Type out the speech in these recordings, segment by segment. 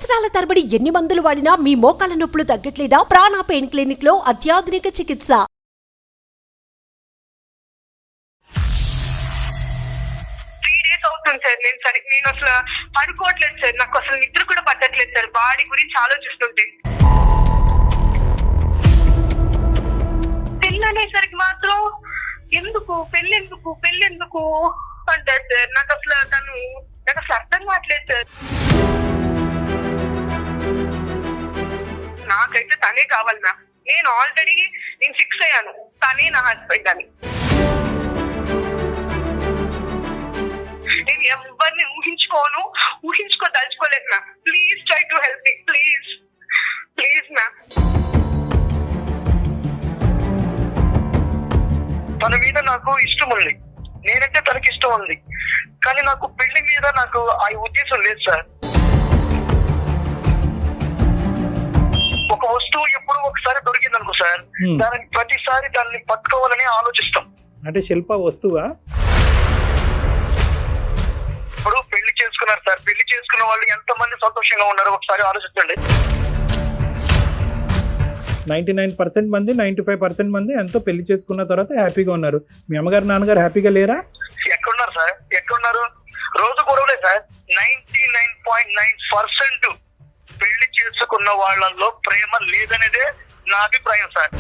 సంవత్సరాల తరబడి ఎన్ని మందులు వాడినా మీ మోకాల నొప్పులు తగ్గట్లేదా? ప్రాణ పెయిన్ క్లినిక్ లో అత్యాధునిక చికిత్స. సార్ నేను అసలు పడుకోవట్లేదు సార్. నాకు అసలు నిద్ర కూడా పట్టట్లేదు సార్. బాడీ గురించి ఆలోచిస్తుంటే పెళ్ళి అనేసరికి మాత్రం పెళ్ళెందుకు అంటారు సార్. నాకు అసలు అర్థం కావట్లేదు సార్. నాకైతే తనే కావాలి మ్యామ్. నేను ఆల్రెడీ ఫిక్స్ అయ్యాను, తనే నా హస్బెండ్ అని. నేను ఎవరిని ఊహించుకోదలుచుకోలేదు ma'am. Please try to help me, please ma'am. తన మీద నాకు ఇష్టం ఉంది, నేనంటే తనకి ఇష్టం ఉంది, కానీ నాకు పెళ్లి మీద నాకు ఆ ఉద్దేశం లేదు సార్. ఒక వస్తువు ఎప్పుడు ఒకసారి దొరికింది అనుకో సార్, దానిని ప్రతిసారి దాన్ని పట్టుకోవాలని ఆలోచిస్తాం. అంటే శిల్ప వస్తువా? ఇప్పుడు పెళ్లి చేసుకున్నారు సార్, పెళ్లి చేసుకున్న వాళ్ళు ఎంతమంది సంతోషంగా ఉన్నారో ఒకసారి ఆలోచించండి. 99% మంది 95% మంది ఎంతో పెళ్లి చేసుకున్న తర్వాత హ్యాపీగా ఉన్నారు. మీ అమ్మగారు నాన్నగారు హ్యాపీగా లేరా? ఎక్కడున్నారు సార్, ఎక్కడున్నారు? రోజు గొడవలే సార్. 99.9% పెళ్లి చేసుకున్న వాళ్ళల్లో ప్రేమ లేదనేదే నా అభిప్రాయం సార్.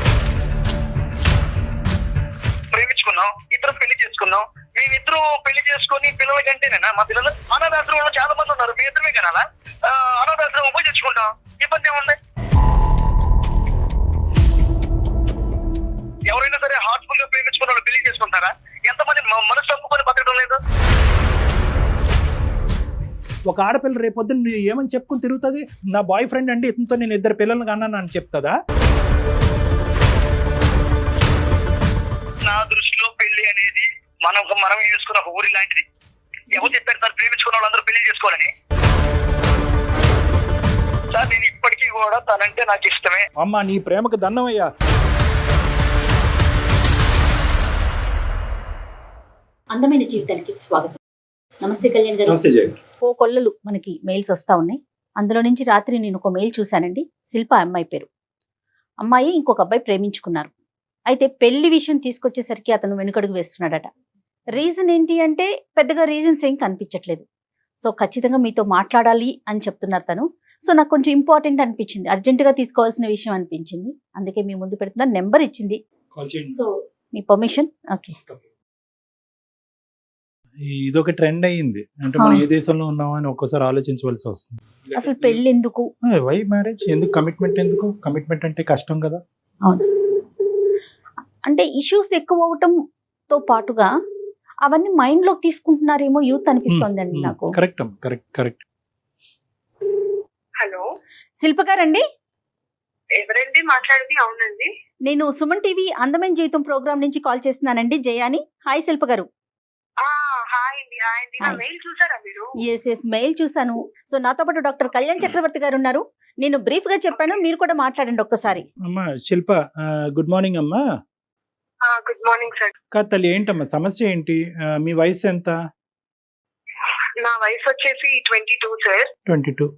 ప్రేమించుకున్నాం, ఇద్దరం పెళ్లి చేసుకున్నాం, మేమిద్దరం పెళ్లి చేసుకుని పిల్లల కంటేనేనా? మా పిల్లలు అనాథాశ్రమంలో చాలా మంది ఉన్నారు, మీ ఇద్దరమే కనాలా? అనాథాశ్రమం పోయి తెచ్చుకుంటాం, ఇబ్బంది ఏముంది? ఎవరైనా సరే హార్ట్ఫుల్ గా ప్రేమించుకున్న వాళ్ళు పెళ్లి చేసుకుంటారా? ఎంతమంది మనసు తప్పుకొని బతకడం లేదు? ఒక ఆడపిల్ల రేపొద్దున ఏమని చెప్పుకుని తిరుగుతుంది? నా బాయ్ ఫ్రెండ్ అండి, ఇతనితో నేను 2 పిల్లలను కన్నాను అని చెప్తుందా? నా దృష్టిలో పెళ్లి అనేది మనం చేసుకున్న ఒక ఊరి లాంటిది. ఎవరు చెప్పారు సార్ ప్రేమించుకున్న వాళ్ళందరూ పెళ్లి చేసుకోవాలని? సార్ నేను ఇప్పటికీ కూడా తనంటే నాకు ఇష్టమే. అమ్మా నీ ప్రేమకు దండమయ్యా. అందమైన జీవితానికి స్వాగతం. నమస్తే కళ్యాణ్ గారు. నమస్తే జయ గారు. కొల్లలు మనకి మెయిల్స్ వస్తా ఉన్నాయి. అందులో నుంచి రాత్రి నేను ఒక మెయిల్ చూశానండి. శిల్ప అమ్మాయి పేరు. అమ్మాయి ఇంకొక అబ్బాయి ప్రేమించుకున్నారు. అయితే పెళ్లి విషయం తీసుకొచ్చేసరికి అతను వెనుకడుగు వేస్తున్నాడట. రీజన్ ఏంటి అంటే పెద్దగా రీజన్స్ ఏం కనిపించట్లేదు. సో ఖచ్చితంగా మీతో మాట్లాడాలి అని చెప్తున్నారు తను. సో నాకు కొంచెం ఇంపార్టెంట్ అనిపించింది, అర్జెంటుగా తీసుకోవాల్సిన విషయం అనిపించింది. అందుకే మీ ముందు పెడుతున్నా. నెంబర్ ఇచ్చింది, సో మీ పర్మిషన్. ఓకే. ఇదొక ట్రెండ్ అయ్యింది. అంటే మనం ఏ దేశంలో ఉన్నామని ఒక్కోసారి ఆలోచించవలసి వస్తుంది. అసలు పెళ్లి ఎందుకు, వై మ్యారేజ్ ఎందుకు, కమిట్మెంట్ ఎందుకు? కమిట్మెంట్ అంటే కష్టం కదా. అవును, అంటే ఇష్యూస్ ఎక్కువ అవటంతో పాటుగా అవన్నీ మైండ్ లోకి తీసుకుంటున్నారేమో యూత్ అనిపిస్తుంది అండి నాకు. కరెక్ట్. హలో, శిల్ప గారండి? ఎవరండి మాట్లాడేది? అవునండి, నేను సుమన్ టీవీ అందమైన జీవితం ప్రోగ్రామ్ నుంచి కాల్ చేస్తున్నానండి, జయాని. హాయ్ శిల్ప గారు. మెయిల్ చూసారా మీరు? ఎస్ మెయిల్ చూసాను. సో నాతో పాటు డాక్టర్ కళ్యాణ్ చక్రవర్తి గారు ఉన్నారు. నేను బ్రీఫ్ గా చెప్పాను, మీరు కూడా మాట్లాడండి ఒక్కసారి. అమ్మా శిల్ప, గుడ్ మార్నింగ్ అమ్మా. Good morning sir. కాదు తల్లి, ఏంటమ్మా సమస్య ఏంటి? మీ వయసు ఎంత? నా వయసు వచ్చేసి 22 సార్. 22.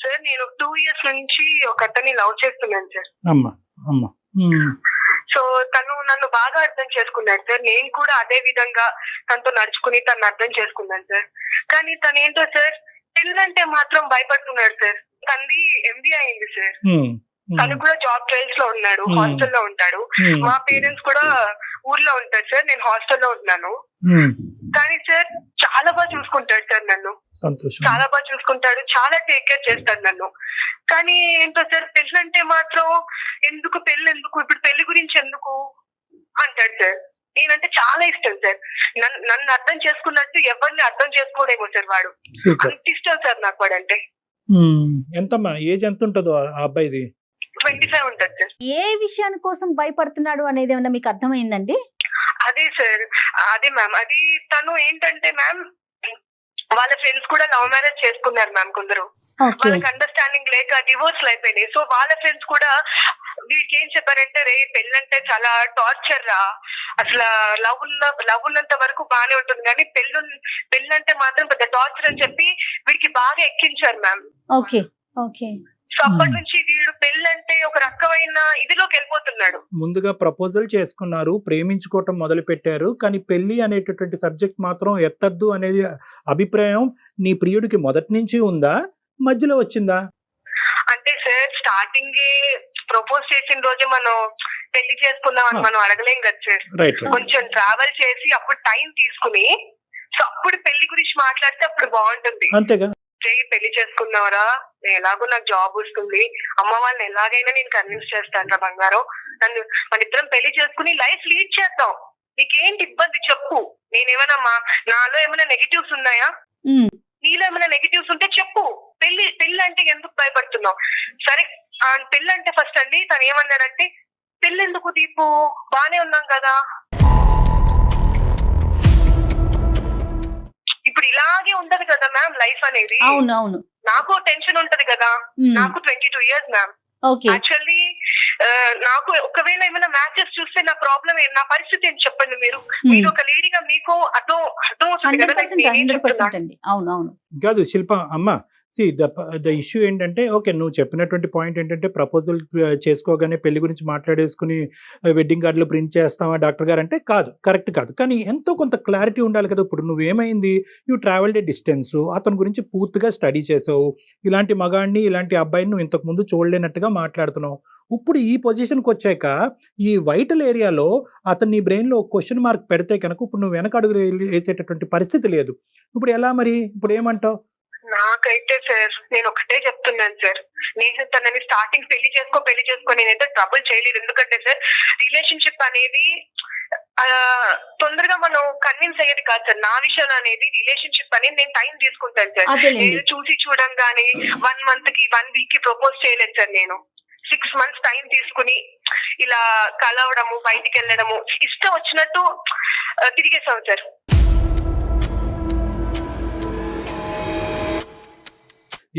సార్ నేను 2 years నుంచి ఒక అతన్ని లవ్ చేస్తున్నాను సార్. అమ్మా. సో తను నన్ను బాగా అర్థం చేసుకున్నాడు సార్. నేను కూడా అదే విధంగా తనతో నడుచుకుని తను అర్థం చేసుకున్నాను సార్. కానీ తను ఏంటో సార్, పెళ్ళంటే మాత్రం భయపడుతున్నాడు సార్. తనది MBA అయింది సార్. తను కూడా జాబ్ ట్రయల్స్ లో ఉన్నాడు, హాస్టల్లో ఉంటాడు. మా పేరెంట్స్ కూడా ఊర్లో ఉంటారు సార్, నేను హాస్టల్లో ఉన్నాను. కానీ సార్ చాలా బాగా చూసుకుంటాడు సార్ నన్ను, చాలా బాగా చూసుకుంటాడు, చాలా టేక్ కేర్ చేస్తాడు నన్ను. కానీ ఏంటో సార్, పెళ్ళంటే మాత్రం పెళ్ళి ఎందుకు, ఇప్పుడు పెళ్లి గురించి ఎందుకు అంటాడు సార్. నేనంటే చాలా ఇష్టం సార్. నన్ను అర్థం చేసుకున్నట్టు ఎవరిని అర్థం చేసుకోడేమో సార్ వాడు. అంత ఇష్టం సార్ నాకు వాడంటే. ఎంతమ్మా ఏజ్ ఎంత ఉంటుందో ఆ అబ్బాయిది? 25 ఉంటుంది సార్. ఏ విషయాని కోసం భయపడుతున్నాడు అనేది ఏమన్నా మీకు అర్థమైందండి? అదే సార్, అదే మ్యామ్. అది తను ఏంటంటే మ్యామ్, వాళ్ళ ఫ్రెండ్స్ కూడా లవ్ మ్యారేజ్ చేసుకున్నారు మ్యామ్. కొందరు వాళ్ళకి అండర్స్టాండింగ్ లేక డివోర్స్ అయిపోయినాయి. సో వాళ్ళ ఫ్రెండ్స్ కూడా వీడికి ఏం చెప్పారంటే, రే పెళ్ళంటే చాలా టార్చర్ రా, అసలు లవ్ ఉన్నంత వరకు బానే ఉంటుంది కానీ పెళ్ళంటే మాత్రం పెద్ద టార్చర్ అని చెప్పి వీడికి బాగా ఎక్కించారు మ్యామ్. Okay okay. సో అప్పటి నుంచి వీడు పెళ్ళంటే ఒక రకమైన ఇదిలోకి వెళ్ళిపోతున్నాడు. ముందుగా ప్రపోజల్ చేసుకున్నారు, ప్రేమించుకోవటం మొదలు పెట్టారు, కానీ పెళ్లి అనేటటువంటి సబ్జెక్ట్ మాత్రం ఎత్తద్దు అనేది అభిప్రాయం నీ ప్రియుడికి మొదటి నుంచి ఉందా, మధ్యలో వచ్చిందా? అంటే సార్ స్టార్టింగ్ ప్రపోజ్ చేసిన రోజు మనం పెళ్లి చేసుకుందాం అని మనం అడగలేం కదా సార్. రైట్. కొంచెం ట్రావెల్ చేసి అప్పుడు టైం తీసుకుని సో అప్పుడు పెళ్లి గురించి మాట్లాడితే అప్పుడు బాగుంటుంది. అంతేగా. పెళ్లి చేసుకున్నావరా, ఎలాగో నాకు జాబ్ వస్తుంది, అమ్మ వాళ్ళని ఎలాగైనా నేను కన్విన్స్ చేస్తాను రా బంగారం, నన్ను మన ఇద్దరం పెళ్లి చేసుకుని లైఫ్ లీడ్ చేద్దాం, నీకేంటి ఇబ్బంది చెప్పు, నేనేమైనా నాలో ఏమైనా నెగిటివ్స్ ఉన్నాయా, నీలో ఏమైనా నెగిటివ్స్ ఉంటే చెప్పు, పెళ్లి అంటే ఎందుకు భయపడుతున్నావు? సరే పెళ్లి అంటే ఫస్ట్ అండి తను ఏమన్నాడంటే, పెళ్లి ఎందుకు దీపు, బానే ఉన్నాం కదా. ఇప్పుడు ఇలాగే ఉంటది కదా మ్యామ్ లైఫ్ అనేది. అవును. నాకు టెన్షన్ ఉంటది కదా, నాకు 22 years మ్యామ్. ఓకే. యాక్చువల్లీ నాకు ఒకవేళ ఏమైనా మ్యాచెస్ చూస్తే నా ప్రాబ్లం నా పరిస్థితి ఏంటి చెప్పండి మీరు. మీరు ఒక లేడీగా మీకు అర్థం అవుతుంది కదా. 100% అండి. అవును. కాదు శిల్ప అమ్మ, సి ద ఇష్యూ ఏంటంటే, ఓకే నువ్వు చెప్పినటువంటి పాయింట్ ఏంటంటే ప్రపోజల్ చేసుకోగానే పెళ్లి గురించి మాట్లాడేసుకుని వెడ్డింగ్ కార్డులు ప్రింట్ చేస్తావా డాక్టర్ గారు అంటే కాదు, కరెక్ట్ కాదు. కానీ ఎంతో కొంత క్లారిటీ ఉండాలి కదా. ఇప్పుడు నువ్వేమైంది, యూ ట్రావెల్డ్ ఏ డిస్టెన్స్, అతని గురించి పూర్తిగా స్టడీ చేసావు, ఇలాంటి మగాడిని ఇలాంటి అబ్బాయిని నువ్వు ఇంతకు ముందు చూడలేనట్టుగా మాట్లాడుతున్నావు. ఇప్పుడు ఈ పొజిషన్కి వచ్చాక ఈ వైటల్ ఏరియాలో అతను నీ బ్రెయిన్లో క్వశ్చన్ మార్క్ పెడితే కనుక ఇప్పుడు నువ్వు వెనక అడుగు వేసేటటువంటి పరిస్థితి లేదు. ఇప్పుడు ఎలా మరి, ఇప్పుడు ఏమంటావు? నాకైతే సార్ నేను ఒకటే చెప్తున్నాను సార్, నేను తనని స్టార్టింగ్ పెళ్లి చేసుకో నేనైతే ట్రబుల్ చేయలేదు. ఎందుకంటే సార్ రిలేషన్షిప్ అనేది తొందరగా మనం కన్విన్స్ అయ్యేది కాదు సార్. నా విషయంలో అనేది రిలేషన్షిప్ అనేది నేను టైం తీసుకుంటాను సార్. నేను చూడంగానే 1 month కి 1 week కి ప్రపోజ్ చేయలేదు సార్. నేను 6 months టైం తీసుకుని ఇలా కలవడము, బయటికి వెళ్ళడము, ఇష్టం వచ్చినట్టు తిరిగేసాం సార్.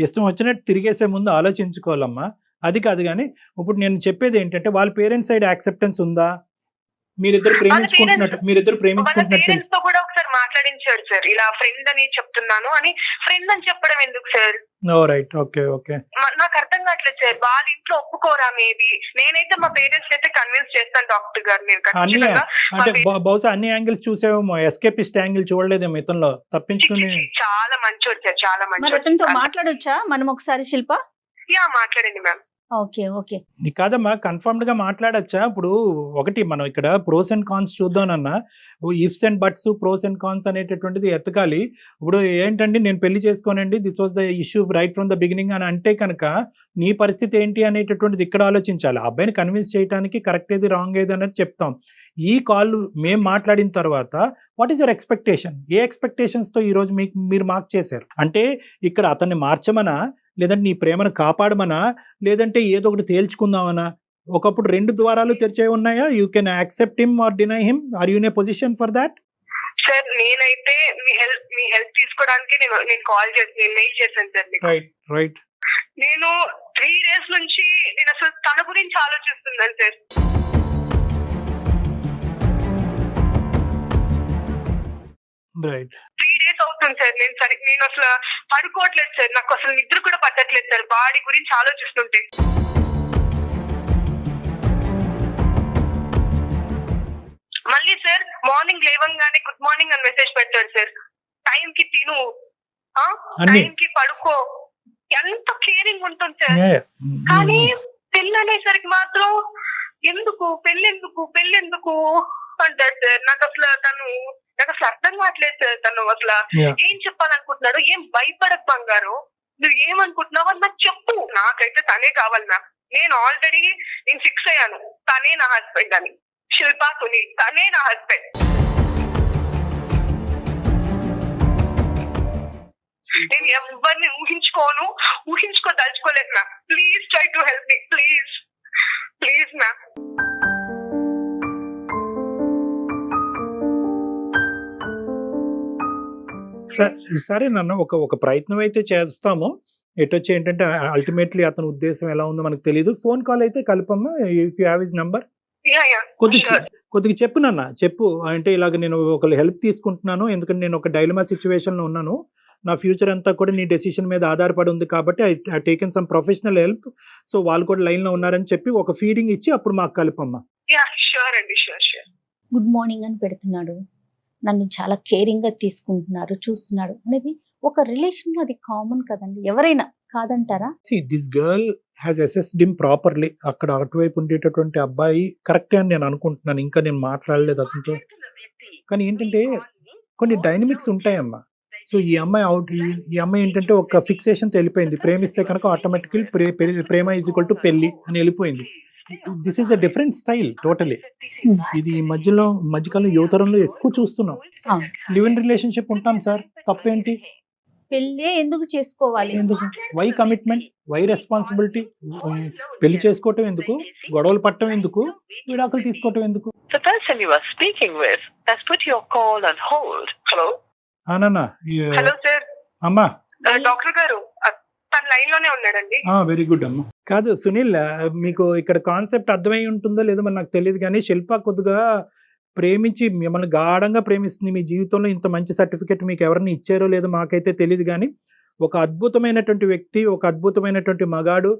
ఇష్టం వచ్చినట్టు తిరిగేసే ముందు ఆలోచించుకోవాలమ్మా. అది కాదు కానీ ఇప్పుడు నేను చెప్పేది ఏంటంటే, వాళ్ళ పేరెంట్స్ సైడ్ యాక్సెప్టెన్స్ ఉందా? మీరిద్దరు ప్రేమించుకుంటున్నట్టు పేరెంట్స్ తో కూడా ఒకసారి మాట్లాడించాడు సార్, ఇలా ఫ్రెండ్ అని చెప్తున్నాను అని. ఫ్రెండ్ అని చెప్పడం ఎందుకు సార్? రైట్. ఓకే. నాకు అర్థం కావట్లేదు సార్, వాళ్ళ ఇంట్లో ఒప్పుకోరా? మేబీ నేనైతే మా పేరెంట్స్ అయితే కన్విన్స్ చేస్తాను డాక్టర్ గారు. నేను అంటే బహుశా అన్ని యాంగిల్స్ చూసేమో, ఎస్కేపిస్ట్ యాంగిల్ చూడలేదేమో ఇతనిలో, తప్పించుకుని. చాలా మంచోడు సార్, చాలా మంచి. మరి అతనితో మాట్లాడొచ్చా మనం ఒకసారి శిల్ప? మాట్లాడండి మ్యామ్. ఓకే. కాదమ్మా, కన్ఫర్మ్డ్ గా మాట్లాడచ్చా? ఇప్పుడు ఒకటి మనం ఇక్కడ ప్రోస్ అండ్ కాన్స్ చూద్దామన్నా, ifs and buts, pros and cons అనేటటువంటిది ఎత్తకాలి. ఇప్పుడు ఏంటండి, నేను పెళ్లి చేసుకోనండి, this was the issue right from the beginning అని అంటే కనుక నీ పరిస్థితి ఏంటి అనేటటువంటిది ఇక్కడ ఆలోచించాలి. అబ్బాయిని కన్విన్స్ చేయడానికి కరెక్ట్ ఏది రాంగ్ ఏది అనేది చెప్తాం. ఈ కాల్ మేము మాట్లాడిన తర్వాత what is your expectation? A expectations తో ఈ రోజు మీరు మార్క్ చేశారు? అంటే ఇక్కడ అతన్ని మార్చమనా, లేదంటే నీ ప్రేమను కాపాడమనా, లేదంటే ఏదో ఒకటి తేల్చుకుందామనా? ఒకప్పుడు 2 ద్వారాలు తెరిచే ఉన్నాయా? You can accept him or deny him. Are you in a position for that? Sir నేనైతే మీ హెల్ప్ తీసుకోవడానికి నేను కాల్ చేసి మెయిల్ చేశాను సార్. రైట్. నేను 3 days నుంచి నేను అసలు తన గురించి ఆలోచిస్తున్నాను సార్. రైట్. 3 days అవుతుంది సార్. నేను అసలు పడుకోవట్లేదు సార్, నాకు అసలు నిద్ర కూడా పట్టట్లేదు సార్ బాడీ గురించి ఆలోచిస్తుంటే. మళ్ళీ సార్ మార్నింగ్ లేవంగానే గుడ్ మార్నింగ్ అని మెసేజ్ పెట్టాడు సార్. టైం కి తిను, టైం కి పడుకో, ఎంత కేరింగ్ ఉంటుంది సార్. కానీ పెళ్ళి అనేసరికి మాత్రం పెళ్ళెందుకు అంటాడు సార్. నాకు అసలు అర్థం కావట్లేదు సార్. తను అసలు ఏం చెప్పాలనుకుంటున్నాడు? ఏం భయపడకు బంగారు, నువ్వు ఏమనుకుంటున్నావు అని నాకు చెప్పు. నాకైతే తనే కావాలి మ్యామ్. నేను ఆల్రెడీ ఫిక్స్ అయ్యాను, తనే నా హస్బెండ్ అని. శిల్పా సునీల్ తనే నా హస్బెండ్. నేను ఎవరిని ఊహించుకోదలుచుకోలేదు ma'am. Please try to help me, please ma'am. సరే నన్ను ఒక ప్రయత్నం అయితే చేస్తాము. ఎటొచ్చి ఏంటంటే అల్టిమేట్లీ అతని ఉద్దేశం ఎలా ఉందో మనకు తెలియదు. ఫోన్ కాల్ అయితే కలపమ్మా, if you have his number. కొద్దిగా చెప్పు నాన్న, చెప్పు. అంటే ఇలాగ నేను ఒకళ్ళు హెల్ప్ తీసుకుంటున్నాను, ఎందుకంటే నేను ఒక డైలమా సిచ్యువేషన్లో ఉన్నాను, నా ఫ్యూచర్ అంతా కూడా నీ డెసిషన్ మీద ఆధారపడి ఉంది కాబట్టి I taken some professional help, so వాళ్ళు కూడా లైన్లో ఉన్నారని చెప్పి ఒక ఫీడింగ్ ఇచ్చి అప్పుడు మాకు కలపమ్మా. గుడ్ మార్నింగ్ అని పెడుతున్నాడు, నన్ను చాలా కేరింగ్గా తీసుకుంటున్నాడు, చూస్తున్నాడు అనేది ఒక రిలేషన్లో అది కామన్ కదండి, ఎవరైనా కాదంటారా? This girl has assessed him properly. అక్కడ అటువైపు ఉండేటటువంటి అబ్బాయి కరెక్టే అని నేను అనుకుంటున్నాను, ఇంకా నేను మాట్లాడలేదు అతనితో. కానీ ఏంటంటే కొన్ని డైనమిక్స్ ఉంటాయమ్మా. సో ఈ అమ్మాయి ఏంటంటే ఒక ఫిక్సేషన్తో వెళ్ళిపోయింది, ప్రేమిస్తే కనుక ఆటోమేటికల్ ప్రేమ ఈజ్ ఈక్వల్ టు పెళ్లి అని వెళ్ళిపోయింది. This is a different style totally. ఇది ఈ మధ్యకాలం యువతరంలో ఎక్కువ చూస్తున్నాం. లివ్ ఇన్ రిలేషన్షిప్ ఉంటాం సార్, తప్పేంటి? పెళ్ళే ఎందుకు చేసుకోవాలి? ఎందుకు? Why commitment, why responsibility? పెళ్లి చేసుకోవటం ఎందుకు, గొడవలు పట్టడం ఎందుకు, విడాకులు తీసుకోవటం ఎందుకు? The person you are speaking with has put your call on hold. Hello నాన్న. హలో సార్, అమ్మా. డాక్టర్ గారు తన లైన్ లోనే ఉన్నాడండి. వెరీ గుడ్ అమ్మా. కాదు సునీల్, మీకు ఇక్కడ కాన్సెప్ట్ అర్థమై ఉంటుందో లేదో మరి నాకు తెలియదు, కానీ శిల్ప కొద్దిగా ప్రేమించి మిమ్మల్ని గాఢంగా ప్రేమిస్తుంది. మీ జీవితంలో ఇంత మంచి సర్టిఫికెట్ మీకు ఎవరిని ఇచ్చారో లేదో మాకైతే తెలియదు, కానీ ఒక అద్భుతమైనటువంటి వ్యక్తి, ఒక అద్భుతమైనటువంటి మగాడు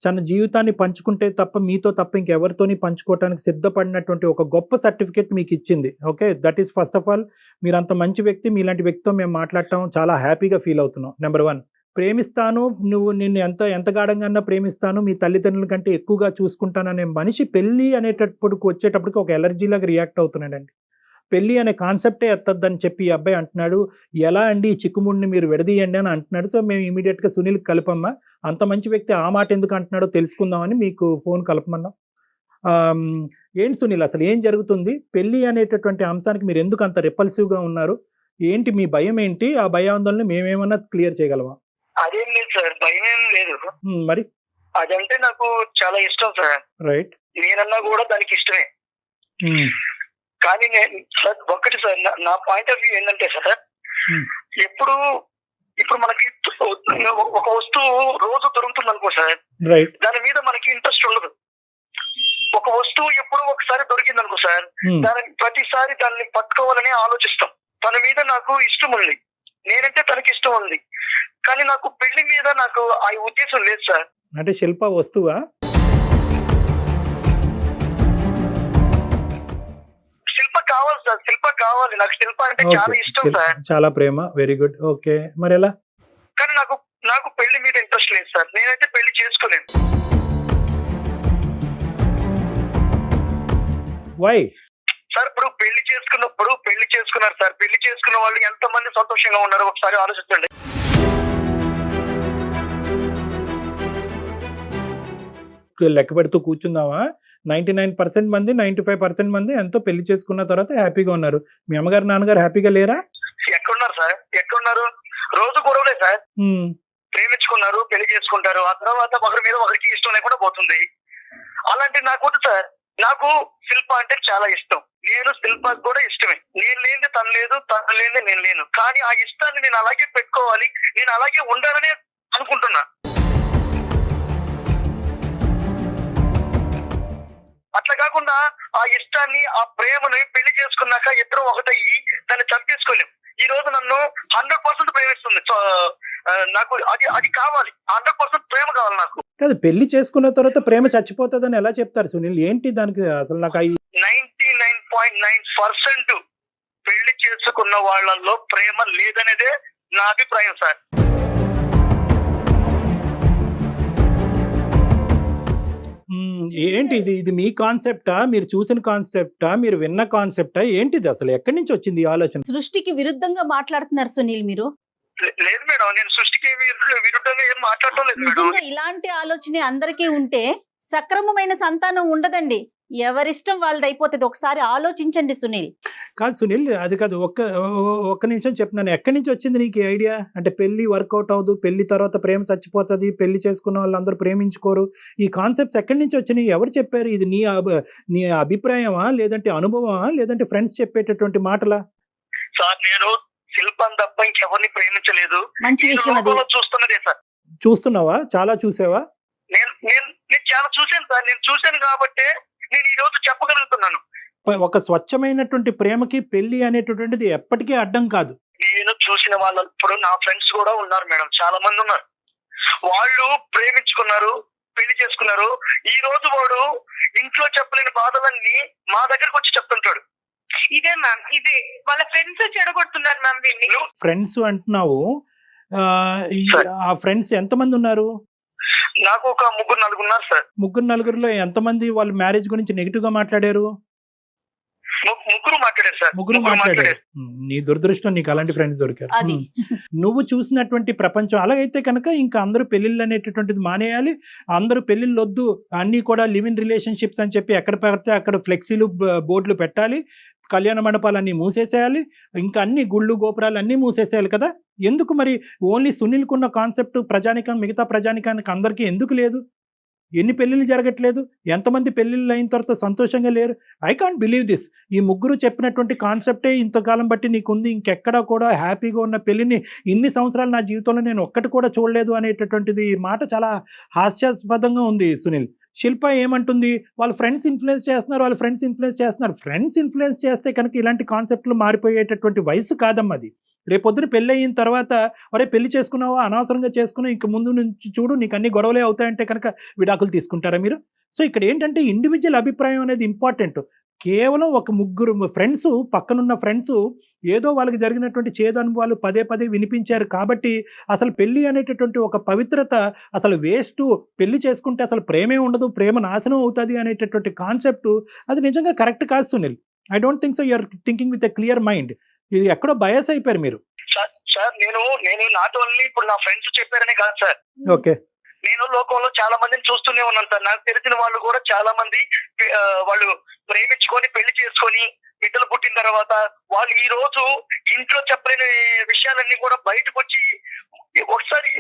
తన జీవితాన్ని పంచుకుంటే తప్ప, మీతో తప్ప ఇంకెవరితోని పంచుకోవడానికి సిద్ధపడినటువంటి ఒక గొప్ప సర్టిఫికెట్ మీకు ఇచ్చింది. Okay, that is first of all. మీరు అంత మంచి వ్యక్తి, మీలాంటి వ్యక్తితో మేము మాట్లాడటం చాలా హ్యాపీగా ఫీల్ అవుతున్నాం. నెంబర్ 1, ప్రేమిస్తాను, నువ్వు నిన్ను ఎంత గాఢంగా ప్రేమిస్తాను, మీ తల్లిదండ్రుల కంటే ఎక్కువగా చూసుకుంటాననే మనిషి పెళ్ళి అనేటప్పటికి వచ్చేటప్పటికి ఒక ఎలర్జీలాగా రియాక్ట్ అవుతున్నాడండి. పెళ్ళి అనే కాన్సెప్టే ఎత్తద్దని చెప్పి ఈ అబ్బాయి అంటున్నాడు. ఎలా అండి ఈ చిక్కుముడిని మీరు విడదీయండి అని అంటున్నాడు. సో మేము ఇమీడియట్గా సునీల్కి కలపమ్మా, అంత మంచి వ్యక్తి ఆ మాట ఎందుకు అంటున్నాడో తెలుసుకుందామని మీకు ఫోన్ కలపమన్నాం. ఏంటి సునీల్, అసలు ఏం జరుగుతుంది? పెళ్ళి అనేటటువంటి అంశానికి మీరు ఎందుకు అంత రిపల్సివ్గా ఉన్నారు? ఏంటి మీ భయం ఏంటి? ఆ భయాందోళన మేమేమన్నా క్లియర్ చేయగలమా? అదేం లేదు సార్, భయం ఏం లేదు. మరి అదంటే నాకు చాలా ఇష్టం సార్. రైట్. నేనన్నా కూడా దానికి ఇష్టమే. కానీ నేను సార్ ఒక్కటి సార్, నా పాయింట్ ఆఫ్ వ్యూ ఏంటంటే సార్, ఇప్పుడు మనకి ఒక వస్తువు రోజు దొరుకుతుంది అనుకో సార్, దాని మీద మనకి ఇంట్రెస్ట్ ఉండదు. ఒక వస్తువు ఎప్పుడు ఒకసారి దొరికింది అనుకో సార్, ప్రతిసారి దాన్ని పట్టుకోవాలని ఆలోచిస్తాం. తన మీద నాకు ఇష్టం ఉంది, నేనంటే తనకి ఇష్టం ఉంది, కానీ నాకు పెళ్లి మీద నాకు ఆ ఉద్దేశం లేదు సార్. అంటే శిల్ప వస్తువా? శిల్ప కావాలి సార్, శిల్ప కావాలి. నాకు శిల్ప అంటే చాలా ఇష్టం సార్, చాలా ప్రేమ. Very good. ఓకే, మరి ఎలా? కానీ నాకు పెళ్లి మీద ఇంట్రెస్ట్ లేదు సార్, నేనైతే పెళ్లి చేసుకోలేను. Why sir? ఇప్పుడు పెళ్లి చేసుకున్నారు సార్, పెళ్లి చేసుకున్న వాళ్ళు ఎంత మంది సంతోషంగా ఉన్నారో ఒకసారి ఆలోచించండి. లెక్క పెడుతూ కూర్చుందామా? 99% మంది, 95% మంది ఎంతో పెళ్లి చేసుకున్న తర్వాత హ్యాపీగా ఉన్నారు. మీ అమ్మగారు నాన్నగారు హ్యాపీగా లేరా? ఎక్కడున్నారు సార్, ఎక్కడున్నారు? రోజు గొడవలే సార్. ప్రేమించుకున్నారు, పెళ్లి చేసుకుంటారు, ఆ తర్వాత ఒకరి మీద ఒకరికి ఇష్టం లేకుండా పోతుంది. అలాంటి నాకు వద్దు సార్. నాకు శిల్ప అంటే చాలా ఇష్టం, నేను శిల్పకు కూడా ఇష్టమే. నేను లేని తను లేదు, తను లేని నేను లేను. కానీ ఆ ఇష్టాన్ని నేను అలాగే పెట్టుకోవాలి, నేను అలాగే ఉండాలని అనుకుంటున్నా. అట్లా కాకుండా ఆ ఇష్టాన్ని, ఆ ప్రేమని పెళ్లి చేసుకున్నాక ఇద్దరు ఒకటయ్యి దాన్ని చంపేసుకోలేం. ఈ రోజు నన్ను 100% ప్రేమిస్తుంది, నాకు అది కావాలి, 100% ప్రేమ కావాలి నాకు. కాదు, పెళ్లి చేసుకున్న తర్వాత ప్రేమ చచ్చిపోతుందని ఎలా చెప్తారు సునీల్? ఏంటి దానికి అసలు? నాకు 99.9% పెళ్లి చేసుకున్న వాళ్ళల్లో ప్రేమ లేదనేదే నా అభిప్రాయం సార్. ఏంటి ఇది మీ కాన్సెప్టా, మీరు చూసిన కాన్సెప్టా, మీరు విన్న కాన్సెప్టా? ఏంటిది అసలు? ఎక్కడి నుంచి వచ్చింది ఈ ఆలోచన? సృష్టికి విరుద్ధంగా మాట్లాడుతున్నారు సునీల్ మీరు. లేదు మేడం, నేను సృష్టికి విరుద్ధంగా ఏం మాట్లాడటం లేదు మేడం. నిజంగా ఇలాంటి ఆలోచన అందరికీ ఉంటే సక్రమమైన సంతానం ఉండదండి, ఎవరిష్టం వాళ్ళది అయిపోతుంది. ఒకసారి ఆలోచించండి సునీల్. కాదు సునీల్, అది కాదు, ఒక్క నిమిషం చెప్పినాను. ఎక్కడి నుంచి వచ్చింది నీకు ఈ ఐడియా? అంటే పెళ్లి వర్కౌట్ అవ్వదు, పెళ్లి తర్వాత ప్రేమ చచ్చిపోతుంది, పెళ్లి చేసుకున్న వాళ్ళందరూ ప్రేమించుకోరు, ఈ కాన్సెప్ట్స్ ఎక్కడి నుంచి వచ్చినాయి? ఎవరు చెప్పారు? ఇది నీ అభిప్రాయమా, లేదంటే అనుభవమా, లేదంటే ఫ్రెండ్స్ చెప్పేటటువంటి మాటలా? సార్, నేను శిల్పం తప్ప ఇంకెవరిని ప్రేమించలేదు. మంచి విషయం అది. చూస్తున్నదే సార్. చూస్తున్నావా? చాలా చూసావా? నేను చాలా చూశాను సార్. నేను చూశాను కాబట్టి నేను ఈ రోజు చెప్పగలుగుతున్నాను. ఒక స్వచ్ఛమైనటువంటి ప్రేమకి పెళ్లి అనేటటువంటిది ఎప్పటికీ అడ్డం కాదు. నేను చూసిన వాళ్ళు ఇప్పుడు నా ఫ్రెండ్స్ కూడా ఉన్నారు మేడం, చాలా మంది ఉన్నారు. వాళ్ళు ప్రేమించుకున్నారు, పెళ్లి చేసుకున్నారు. ఈ రోజు వాడు ఇంట్లో చెప్పలేని బాధలన్నీ మా దగ్గరకు వచ్చి చెప్తుంటాడు. ఇదే మ్యామ్, ఇదే వాళ్ళ ఫ్రెండ్స్ చెడగొడుతున్నారు మ్యామ్ వీళ్ళని. ఫ్రెండ్స్ అంటున్నావు, ఆ ఫ్రెండ్స్ ఎంతమంది ఉన్నారు? నాకు ఒక 3-4 ఉన్నారు సార్. 3-4లో ఎంతమంది వాళ్ళు మ్యారేజ్ గురించి నెగిటివ్ గా మాట్లాడారు? ముగ్గురు మాట్లాడారు సార్. ముగ్గురు మాట్లాడారు. నీ దురదృష్టం, నీకు అలాంటి ఫ్రెండ్స్ దొరికారు. అది నువ్వు చూసినటువంటి ప్రపంచం అలాగైతే కనుక ఇంకా అందరూ పెళ్లిళ్ళు అనేటటువంటిది మానేయాలి. అందరూ పెళ్లిళ్ళు వద్దు, అన్ని కూడా లివ్ ఇన్ రిలేషన్షిప్స్ అని చెప్పి ఎక్కడ పెడితే అక్కడ ఫ్లెక్సీలు బోర్డులు పెట్టాలి, కళ్యాణ మండపాలన్నీ మూసేసేయాలి, ఇంకా అన్ని గుళ్ళు గోపురాలు అన్నీ మూసేసేయాలి కదా. ఎందుకు మరి ఓన్లీ సునీల్కున్న కాన్సెప్ట్ ప్రజానికం మిగతా ప్రజానికానికి అందరికీ ఎందుకు లేదు? ఎన్ని పెళ్ళిళ్ళు జరగట్లేదు? ఎంతమంది పెళ్ళిళ్ళు అయిన తర్వాత సంతోషంగా లేరు? I can't believe this. ఈ ముగ్గురు చెప్పినటువంటి కాన్సెప్టే ఇంతకాలం బట్టి నీకుంది. ఇంకెక్కడా కూడా హ్యాపీగా ఉన్న పెళ్ళిని ఇన్ని సంవత్సరాలు నా జీవితంలో నేను ఒక్కటి కూడా చూడలేదు అనేటటువంటిది మాట చాలా హాస్యాస్పదంగా ఉంది సునీల్. శిల్ప ఏమంటుంది? వాళ్ళ ఫ్రెండ్స్ ఇన్ఫ్లుయెన్స్ చేస్తున్నారు. ఫ్రెండ్స్ ఇన్ఫ్లుయెన్స్ చేస్తే కనుక ఇలాంటి కాన్సెప్ట్లు మారిపోయేటటువంటి వయసు కాదమ్మా అది. రేపొద్దున పెళ్ళి అయిన తర్వాత ఒరే పెళ్లి చేసుకున్నావా, అనవసరంగా చేసుకున్నావు, ఇంక ముందు నుంచి చూడు నీకు అన్ని గొడవలే అవుతాయంటే కనుక విడాకులు తీసుకుంటారా మీరు? సో ఇక్కడ ఏంటంటే ఇండివిజువల్ అభిప్రాయం అనేది ఇంపార్టెంట్. కేవలం ఒక ముగ్గురు ఫ్రెండ్స్, పక్కనున్న ఫ్రెండ్స్ ఏదో వాళ్ళకి జరిగినటువంటి చేదు అనుభవాలు పదే పదే వినిపించారు కాబట్టి అసలు పెళ్లి అనేటటువంటి ఒక పవిత్రత అసలు వేస్ట్, పెళ్లి చేసుకుంటే అసలు ప్రేమే ఉండదు, ప్రేమ నాశనం అవుతుంది అనేటటువంటి కాన్సెప్ట్ అది నిజంగా కరెక్ట్ కాదు Sunil. I don't think so. You're thinking with a clear mind. ఇది ఎక్కడో బయాస్ అయిపోయారు మీరు. సార్ నేను నాట్ ఓన్లీ ఇప్పుడు నా ఫ్రెండ్స్ చెప్పారనే కాదు సార్. ఓకే, నేను లోకంలో చాలా మందిని చూస్తూనే ఉన్నాను సార్. నాకు తెలిసిన వాళ్ళు కూడా చాలా మంది వాళ్ళు ప్రేమించుకొని పెళ్లి చేసుకొని బిడ్డలు పుట్టిన తర్వాత వాళ్ళు ఈ రోజు ఇంట్లో చెప్పలేని విషయాలన్నీ కూడా బయటకు వచ్చి ఒకసారి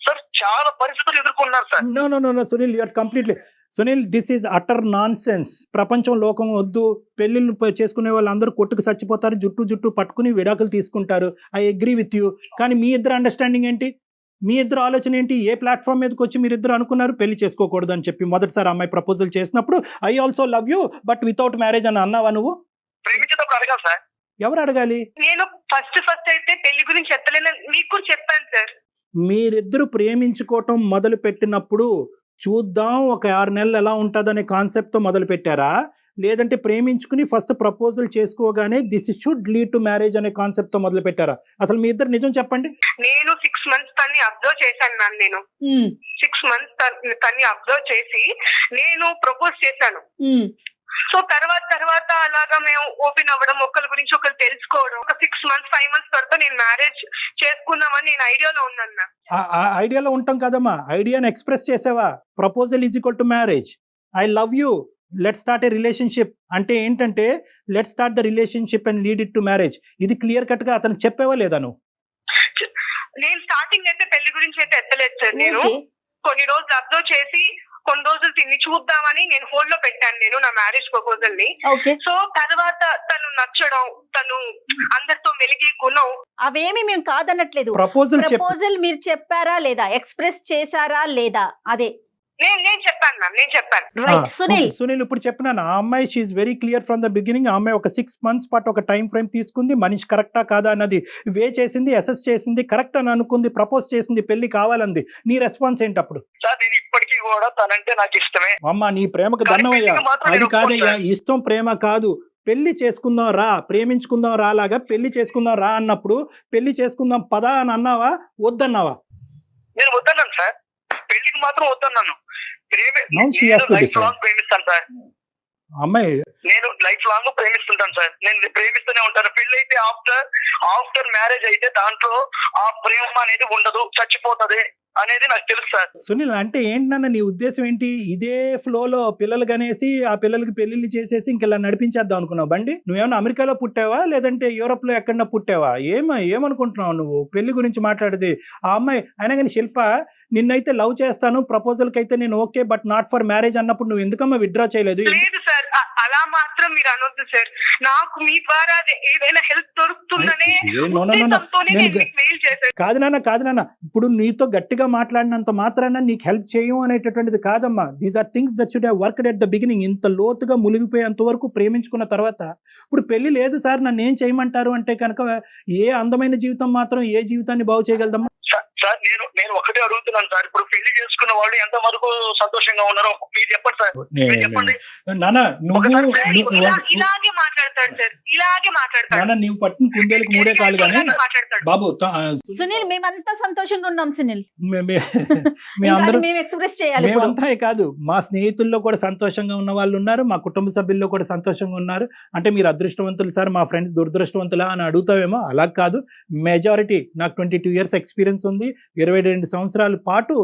సార్ చాలా పరిస్థితులు ఎదుర్కొన్నారు sir. No Sunil, you're completely Sunil, this is utter nonsense. ప్రపంచం లోకం వద్దు, పెళ్లిళ్ళు చేసుకునే వాళ్ళు అందరూ కొట్టుకు చచ్చిపోతారు, జుట్టు పట్టుకుని విడాకులు తీసుకుంటారు. I agree with you. కానీ మీ ఇద్దరు అండర్స్టాండింగ్ ఏంటి? మీ ఇద్దరు ఆలోచన ఏంటి? ఏ ప్లాట్ఫామ్ మీదకి వచ్చి మీరిద్దరు అనుకున్నారు పెళ్లి చేసుకోకూడదు అని చెప్పి మొదటిసారి అమ్మాయి ప్రపోజల్ చేసినప్పుడు I also love you but without marriage అని అన్నావా నువ్వు? ప్రేమించేటప్పుడు అడగాలి సార్. ఎవరు అడగాలి? నేను ఫస్ట్ అయితే పెళ్లి గురించి ఎత్తలేను, మీకు కూడా చెప్పాను సార్. మీరిద్దరు ప్రేమించుకోవటం మొదలు పెట్టినప్పుడు చూద్దాం ఒక 6 నెలలు ఎలా ఉంటుందనే కాన్సెప్ట్తో మొదలు పెట్టారా? లేదంటే ప్రేమించుకుని ఫస్ట్ ప్రపోజల్ చేసుకోగానే this should lead to marriage అనే కాన్సెప్ట్తో మొదలు పెట్టారా? అసలు మీ ఇద్దరు నిజం చెప్పండి. నేను 6 months తన్ని అబ్జర్వ్ చేశాను మ్యామ్. నేను 6 months తన్ని అబ్జర్వ్ చేసి నేను ప్రపోజ్ చేశాను. సో తర్వాత అలాగా మేము ఓపెన్ అవ్వడం, ఒకరి గురించి ఒకరు తెలుసుకోవడం, ఒక 6 months 5 months తర్వాత నేను మ్యారేజ్ చేసుకుందామని నేను ఐడియాలో ఉన్నాను మ్యామ్. ఐడియాలో ఉంటాం కదమ్మా, ఐడియాని ఎక్స్ప్రెస్ చేసావా? Proposal is equal to marriage. I love you, let start A relationship అంటే ఏంటంటే let start the relationship and lead it to marriage. ఇది క్లియర్ కట్ గా అతను చెప్పేవా లేదా నువ్వు? నేను స్టార్టింగ్ అయితే పెళ్లి గురించి అయితే ఎత్తలేదు సార్. నేను కొన్ని రోజులు అబ్జర్వ్ చేసి కొన్ని రోజులు తిని చూద్దామని నేను హోల్డ్ లో పెట్టాను నేను నా మ్యారేజ్ ప్రపోజల్ ని. సో తర్వాత తను నచ్చడం, తను అందరితో మెలిగి గుణం అవేమి మేము కాదనట్లేదు. ప్రపోజల్ మీరు చెప్పారా లేదా, ఎక్స్ప్రెస్ చేశారా లేదా? అదే నేను చెప్పాను మ్యామ్, నేను చెప్పాను. రైట్ సునీల్ ఇప్పుడు చెప్పినాను, ఆ అమ్మాయి she's very clear from the beginning. ఆ అమ్మాయి ఒక 6 months పాటు ఒక టైం ఫ్రేమ్ తీసుకుంది, మనిషి కరెక్టా కాదా అన్నది వే చేసింది, అసెస్ చేసింది, కరెక్ట్ అని అనుకుంది, ప్రపోజ్ చేసింది, పెళ్లి కావాలంది. నీ రెస్పాన్స్ ఏంటి అప్పుడు? సార్ నేను ఇప్పటికీ కూడా తనంటే నాకు ఇష్టమే. అమ్మా నీ ప్రేమకు దండమయ్యా. అది కాదయ్యా, ఇష్టం ప్రేమ కాదు. పెళ్లి చేసుకుందాం రా, ప్రేమించుకుందాం రా లాగా పెళ్లి చేసుకుందాం రా అన్నప్పుడు పెళ్లి చేసుకుందాం పదా అని అన్నావా, వద్దన్నావా? నేను వద్దన్నాను సార్, పెళ్లికి మాత్రం వద్దన్నాను. లైఫ్ లాంగ్ ప్రేమిస్తాను సార్ అమ్మాయి, నేను లైఫ్ లాంగ్ ప్రేమిస్తుంటాను సార్. నేను ప్రేమిస్తూనే ఉంటాను. పెళ్లి అయితే ఆఫ్టర్ మ్యారేజ్ అయితే దాంట్లో ఆ ప్రేమ అనేది ఉండదు, చచ్చిపోతది అనేది నాకు తెలుసు సార్. సునీల్ అంటే ఏంటన్నా నీ ఉద్దేశం ఏంటి? ఇదే ఫ్లోలో పిల్లలు కనేసి ఆ పిల్లలకి పెళ్లిళ్ళు చేసేసి ఇంకెలా నడిపించేద్దాం అనుకున్నావు బండి? నువ్వేమన్నా అమెరికాలో పుట్టావా లేదంటే యూరోప్ లో ఎక్కడన్నా పుట్టావా? ఏమనుకుంటున్నావు నువ్వు పెళ్లి గురించి మాట్లాడేది? ఆ అమ్మాయి అయినా కానీ శిల్ప నిన్నైతే లవ్ చేస్తాను, ప్రపోజల్ కి అయితే నేను okay but not for marriage అన్నప్పుడు నువ్వు ఎందుకమ్మా విత్డ్రా చేయలేదు? లేదు సార్, అలా మాత్రం మీరు అనొద్దు సార్. నాకు మీ ద్వారా ఏదైనా help దొరుకుతుందనే No, no, no, no. ఉద్దేశంతోనే నేను నేను మీకు మెయిల్ చేశాను. కాదు నాన్న ఇప్పుడు నీతో గట్టిగా మాట్లాడినంత మాత్రాన నీకు హెల్ప్ చేయం అనేటటువంటిది కాదమ్మా. These are things that should have worked at the beginning. ఇంత లోతుగా మునిగిపోయేంత వరకు ప్రేమించుకున్న తర్వాత ఇప్పుడు పెళ్లి లేదు సార్ నన్ను ఏం చేయమంటారు అంటే కనుక ఏ అందమైన జీవితం మాత్రం ఏ జీవితాన్ని బాగు చేయగలదమ్మా? సార్ నేను ఒకటే అడుగుతున్నాను సార్, ఇప్పుడు పెళ్లి చేసుకున్న వాళ్ళు ఎంత వరకు సంతోషంగా ఉన్నారో మీరు చెప్పండి సార్. మీరు చెప్పండి నాన్న ఇలాగే మాట్లాడతాడు సార్, ఇలాగే మాట్లాడతాడు. నాన్న నీవు పట్టిన కుందేలకు మూడే కాలు కానీ మాట్లాడతాడు. బాబు సునీల్ మేమంతా సంతోషంగా ఉన్నాం సునీల్. మీ అందరూ మేము ఎక్స్ప్రెస్ చేయాలి ఇప్పుడు. మేమంతా కాదు, మా స్నేహితుల్లో కూడా సంతోషంగా ఉన్న వాళ్ళు ఉన్నారు, మా కుటుంబ సభ్యుల్లో కూడా సంతోషంగా ఉన్నారు. అంటే మీరు అదృష్టవంతులు సార్, మా ఫ్రెండ్స్ దురదృష్టవంతులా అని అడుగుతావేమో, అలా కాదు. మెజారిటీ నాకు 22 years ఎక్స్పీరియన్స్ ఉంది. 22 సంవత్సరాల పాటు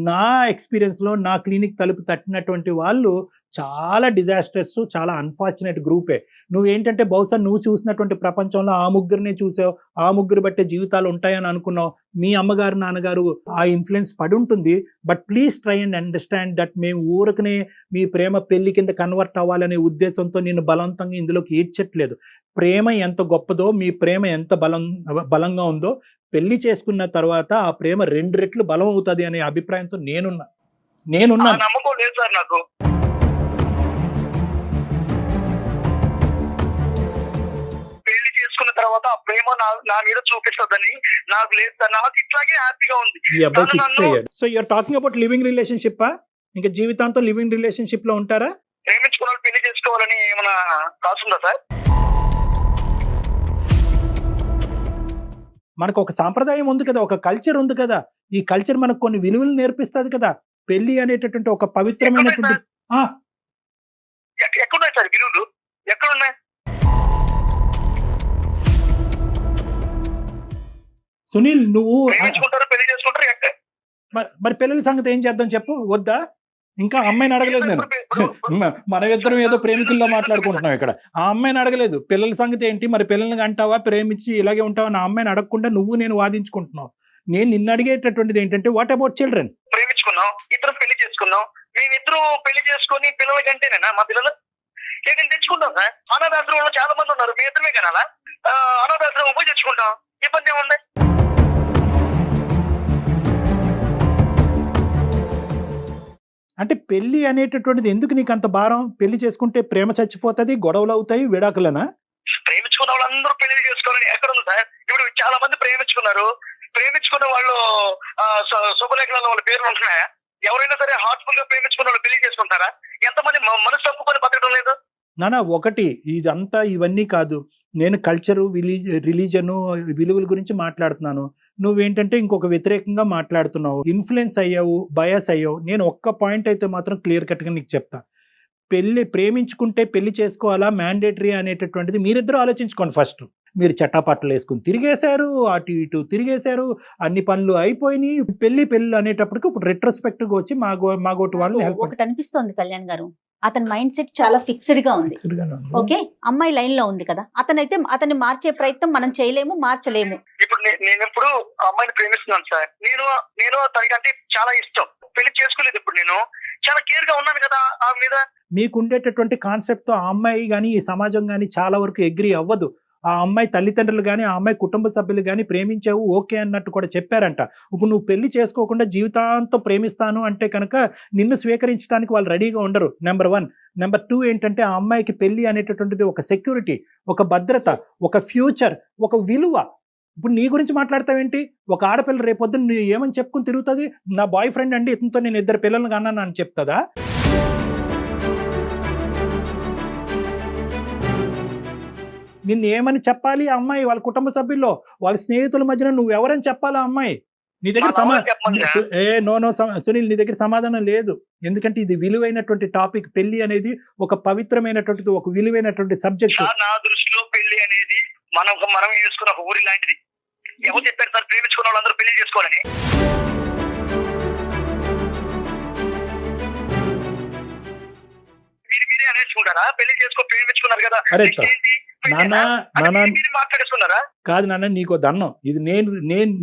నా ఎక్స్పీరియన్స్లో నా క్లినిక్ తలుపు తట్టినటువంటి వాళ్ళు చాలా డిజాస్టర్స్, చాలా అన్ఫార్చునేట్ గ్రూపే. నువ్వేంటంటే బహుశా నువ్వు చూసినటువంటి ప్రపంచంలో ఆ ముగ్గురినే చూసావు, ఆ ముగ్గురు బట్టే జీవితాలు ఉంటాయని అనుకున్నావు. మీ అమ్మగారు నాన్నగారు ఆ ఇన్ఫ్లుయెన్స్ పడి ఉంటుంది. But please try and understand that మేము ఊరకనే మీ ప్రేమ పెళ్లి కింద కన్వర్ట్ అవ్వాలనే ఉద్దేశంతో నేను బలవంతంగా ఇందులోకి ఈడ్చట్లేదు. ప్రేమ ఎంత గొప్పదో, మీ ప్రేమ ఎంత బలంగా ఉందో, పెళ్లి చేసుకున్న తర్వాత ఆ ప్రేమ 2 రెట్లు బలం అవుతుంది అనే అభిప్రాయంతో నేనున్నా. నమ్మకం లేదు సార్ నాకు. పెళ్లి చేసుకున్న తర్వాత ఆ ప్రేమ నా మీద చూపిస్తుందని నాకు లేదు సార్. నాకు ఇట్లాగే హ్యాపీగా ఉంది. ఈ అబ్బాయి ఫిక్స్ అయ్యాడు. So you're talking about living relationship. ఇంకా జీవితాంతం లివింగ్ రిలేషన్షిప్ లో ఉంటారా? ప్రేమించుకున్న వాళ్ళు పెళ్లి చేసుకోవాలని ఏమైనా రాసుందా సార్? మనకు ఒక సాంప్రదాయం ఉంది కదా, ఒక కల్చర్ ఉంది కదా. ఈ కల్చర్ మనకు కొన్ని విలువలు నేర్పిస్తుంది కదా. పెళ్లి అనేటటువంటి ఒక పవిత్రమైనటువంటి ఎక్కడున్నాయి సార్ విలువలు? ఎక్కడున్నాయి? సునీల్ నువ్వు పెళ్లి చేసుకుంటారు. మరి పిల్లల సంగతి ఏం చేద్దాం చెప్పు? వద్దా? ఇంకా అమ్మాయిని అడగలేదు నేను. మనమిద్దరం ఏదో ప్రేమికుల్లో మాట్లాడుకుంటున్నాం ఇక్కడ. ఆ అమ్మాయిని అడగలేదు. పిల్లల సంగతి ఏంటి, మరి పిల్లల్ని అంటావా, ప్రేమించి ఇలాగే ఉంటావా? నా అమ్మాయిని అడగకుండా నువ్వు నేను వాదించుకుంటున్నావు. నేను నిన్ను అడిగేటటువంటిది ఏంటంటే వాట్ అబౌట్ చిల్డ్రన్? ప్రేమించుకున్నాం, ఇద్దరం పెళ్లి చేసుకున్నాం. మేమిద్దరం పెళ్లి చేసుకుని పిల్లల కంటేనేనా మా పిల్లలు? లేదని తెచ్చుకుంటాం సార్. అనాథాశ్రమంలో చాలా మంది ఉన్నారు, మీ ఇద్దరమే కనాలా? అనాథాశ్రమం పోయి తెచ్చుకుంటాం, ఇబ్బంది ఏముంది? అంటే పెళ్లి అనేటటువంటిది ఎందుకు నీకు అంత భారం? పెళ్లి చేసుకుంటే ప్రేమ చచ్చిపోతుంది, గొడవలు అవుతాయి, విడాకులనా? ప్రేమించుకున్న వాళ్ళందరూ పెళ్లి చేసుకోవాలని ఎక్కడ ఉంది సార్? ఇప్పుడు చాలా మంది ప్రేమించుకున్నారు. ప్రేమించుకున్న వాళ్ళు శుభలేఖనాల్లో వాళ్ళ పేర్లు ఉంటున్నాయా? ఎవరైనా సరే హార్ట్ఫుల్ గా ప్రేమించుకున్న వాళ్ళు పెళ్లి చేసుకుంటారా? ఎంతమంది మనసు తప్పుకొని బతకడం లేదు? నానా ఒకటి ఇదంతా ఇవన్నీ కాదు. నేను కల్చరు, రిలీజను, విలువల గురించి మాట్లాడుతున్నాను. నువ్వేంటంటే ఇంకొక వ్యతిరేకంగా మాట్లాడుతున్నావు, ఇన్ఫ్లుయెన్స్ అయ్యావు, బయాస్ అయ్యావు. నేను ఒక్క పాయింట్ అయితే మాత్రం క్లియర్ కట్గా నీకు చెప్తా. ప్రేమించుకుంటే పెళ్లి చేసుకోవాలా, మ్యాండేటరీ అనేటటువంటిది మీరిద్దరూ ఆలోచించుకోండి. ఫస్ట్ మీరు చట్టాపట్టలు వేసుకుని తిరిగేశారు, అటు ఇటు తిరిగేశారు, అన్ని పనులు అయిపోయినాయి. పెళ్లి అనేటప్పటికి ఇప్పుడు రెట్రోస్పెక్టివ్ గా వచ్చి మాగోటి వాళ్ళని హెల్ప్. ఒకటి అనిపిస్తోంది కళ్యాణ్ గారు, అతని మైండ్ సెట్ చాలా ఫిక్స్డ్ గా ఉంది. ఓకే, అమ్మాయి లైన్ లో ఉంది కదా, అతన్ని మార్చే ప్రయత్నం మనం చేయలేము, మార్చలేము. ఇప్పుడు నేను ఎప్పుడు అమ్మాయిని ప్రేమిస్తున్నాను సార్. నేను తనకంటే చాలా ఇష్టం. పెళ్లి చేసుకోలేదు. ఇప్పుడు నేను చాలా కేర్ గా ఉన్నాను కదా ఆ మీద. మీకు ఉండేటటువంటి కాన్సెప్ట్ తో ఆ అమ్మాయి కానీ ఈ సమాజం కానీ చాలా వరకు అగ్రీ అవ్వదు. ఆ అమ్మాయి తల్లిదండ్రులు కానీ ఆ అమ్మాయి కుటుంబ సభ్యులు కానీ ప్రేమించావు ఓకే అన్నట్టు కూడా చెప్పారంట. ఇప్పుడు నువ్వు పెళ్లి చేసుకోకుండా జీవితాంతం ప్రేమిస్తాను అంటే కనుక నిన్ను స్వీకరించడానికి వాళ్ళు రెడీగా ఉండరు. నెంబర్ 1. నెంబర్ 2 ఏంటంటే ఆ అమ్మాయికి పెళ్లి అనేటటువంటిది ఒక సెక్యూరిటీ, ఒక భద్రత, ఒక ఫ్యూచర్, ఒక విలువ. ఇప్పుడు నీ గురించి మాట్లాడతావేంటి? ఒక ఆడపిల్ల రేపొద్దున నువ్వు ఏమని చెప్పుకుని తిరుగుతుంది? నా బాయ్ ఫ్రెండ్ అండి, ఇతనితో నేను 2 పిల్లలను కన్నాను అని చెప్తుందా? నిన్ను ఏమని చెప్పాలి ఆ అమ్మాయి? వాళ్ళ కుటుంబ సభ్యుల్లో, వాళ్ళ స్నేహితుల మధ్యన నువ్వు ఎవరని చెప్పాలి ఆ అమ్మాయి? నీ దగ్గర సునీల్ నీ దగ్గర సమాధానం లేదు. ఎందుకంటే ఇది విలువైనటువంటి టాపిక్. పెళ్లి అనేది ఒక పవిత్రమైనటువంటి, ఒక విలువైనటువంటి సబ్జెక్ట్. నా దృష్టిలో పెళ్లి అనేది మనం చేసుకున్న ఒక ఊరి లాంటిది. ఎవరు చెప్పారు సార్ ప్రేమించుకున్న వాళ్ళందరూ పెళ్లి చేసుకోవాలని? మీరే అనేసుకుంటారా? పెళ్లి చేసుకో, ప్రేమించుకున్నారు కదా, ఏంటి నాన్న మీరు మాట్లాడేసుకున్నారా? కాదు నాన్న, నీకు దండం. ఇది